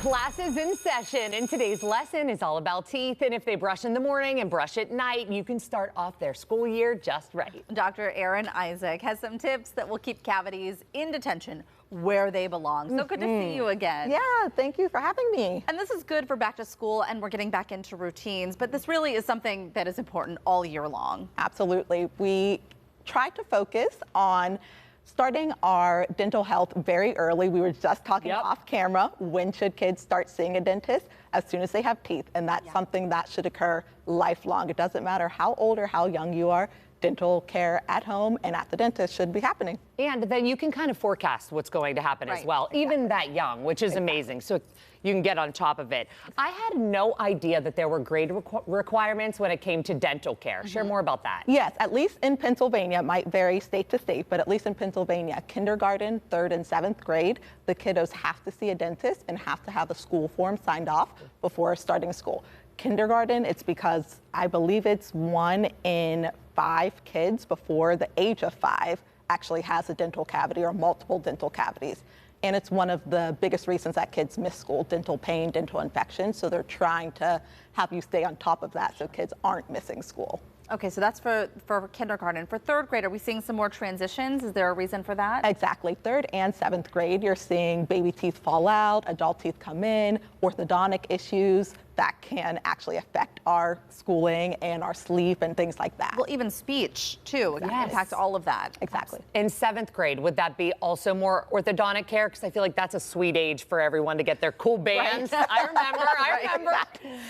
Class is in session, and today's lesson is all about teeth. And if they brush in the morning and brush at night, you can start off their school year just right. Dr. Erin Issac has some tips that will keep cavities in detention where they belong. So good to see you again. Yeah, thank you for having me. And this is good for back to school, and we're getting back into routines, but this really is something that is important all year long. Absolutely. We try to focus on starting our dental health very early. We were just talking off camera. When should kids start seeing a dentist? As soon as they have teeth. And that's something that should occur lifelong. It doesn't matter how old or how young you are. Dental care at home and at the dentist should be happening. And then you can kind of forecast what's going to happen as well, even that young, which is amazing. So you can get on top of it. I had no idea that there were grade requirements when it came to dental care. Share more about that. Yes, at least in Pennsylvania, it might vary state to state, but at least in Pennsylvania, kindergarten, 3rd and 7th grade, the kiddos have to see a dentist and have to have a school form signed off before starting school. Kindergarten, it's because I believe it's 1 in 5 kids before the age of 5 actually has a dental cavity or multiple dental cavities. And it's one of the biggest reasons that kids miss school: dental pain, dental infection. So they're trying to have you stay on top of that so kids aren't missing school. Okay, so that's for kindergarten. For 3rd grade, are we seeing some more transitions? Is there a reason for that? Exactly. 3rd and 7th grade, you're seeing baby teeth fall out, adult teeth come in, orthodontic issues that can actually affect our schooling and our sleep and things like that. Well, even speech, too. It can impact all of that. Exactly. In 7th grade, would that be also more orthodontic care? Because I feel like that's a sweet age for everyone to get their cool bands. I remember.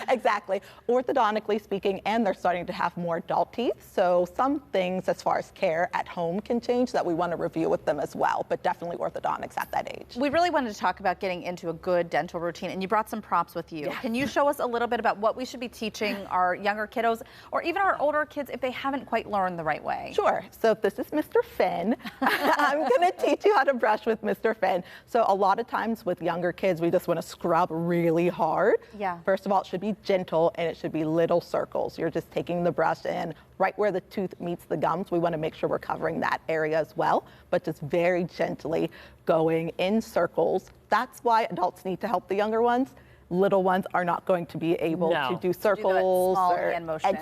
Exactly. Orthodontically speaking, and they're starting to have more adult teeth. So some things as far as care at home can change that we want to review with them as well, but definitely orthodontics at that age. We really wanted to talk about getting into a good dental routine, and you brought some props with you. Can you show us a little bit about what we should be teaching our younger kiddos, or even our older kids, if they haven't quite learned the right way? Sure. So if this is Mr. Finn, I'm going to teach you how to brush with Mr. Finn. So a lot of times with younger kids, we just want to scrub really hard. Yeah. First of all, it should be gentle and it should be little circles. You're just taking the brush in right where the tooth meets the gums. We want to make sure we're covering that area as well, but just very gently going in circles. That's why adults need to help the younger ones. Little ones are not going to be able to do circles. Small hand motion.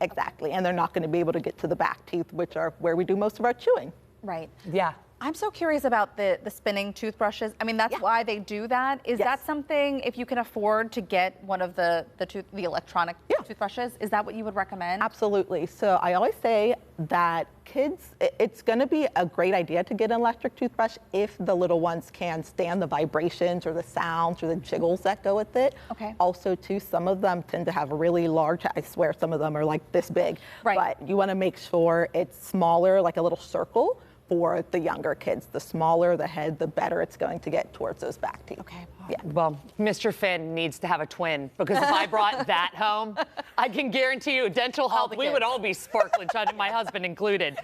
Exactly. And they're not going to be able to get to the back teeth, which are where we do most of our chewing. Right. Yeah. I'm so curious about the spinning toothbrushes. I mean, that's why they do that. Is that something, if you can afford to get one of the electronic toothbrushes, is that what you would recommend? Absolutely. So I always say that kids, it's going to be a great idea to get an electric toothbrush if the little ones can stand the vibrations or the sounds or the jiggles that go with it. Okay. Also, too, some of them tend to have really large, I swear some of them are like this big. Right. But you want to make sure it's smaller, like a little circle. For the younger kids, the smaller the head, the better it's going to get towards those back teeth. Okay. Yeah. Well, Mr. Finn needs to have a twin, because if I brought that home, I can guarantee you dental health, we would all be sparkling, my husband included.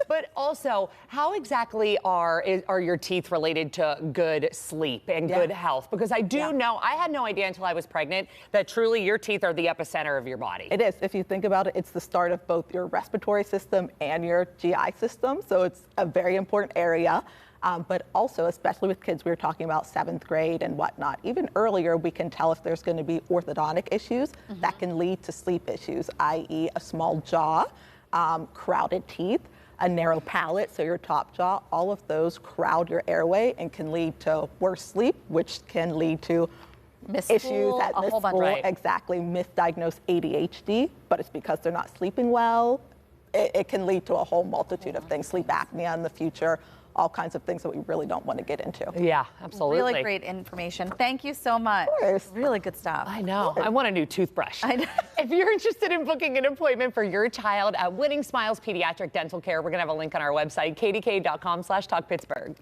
But also, how exactly are your teeth related to good sleep and good health? Because I do know, I had no idea until I was pregnant that truly your teeth are the epicenter of your body. It is. If you think about it, it's the start of both your respiratory system and your GI system. So it's a very important area. But also, especially with kids, we were talking about 7th grade and whatnot. Even earlier, we can tell if there's going to be orthodontic issues that can lead to sleep issues, i.e. a small jaw, crowded teeth, a narrow palate, so your top jaw. All of those crowd your airway and can lead to worse sleep, which can lead to issues at missed school. Exactly, misdiagnosed ADHD, but it's because they're not sleeping well. It can lead to a whole multitude of things, sleep apnea in the future, all kinds of things that we really don't want to get into. Yeah, absolutely. Really great information. Thank you so much. Of course. Really good stuff. I know. I want a new toothbrush. If you're interested in booking an appointment for your child at Winning Smiles Pediatric Dental Care, we're going to have a link on our website, kdk.com/talkpittsburgh.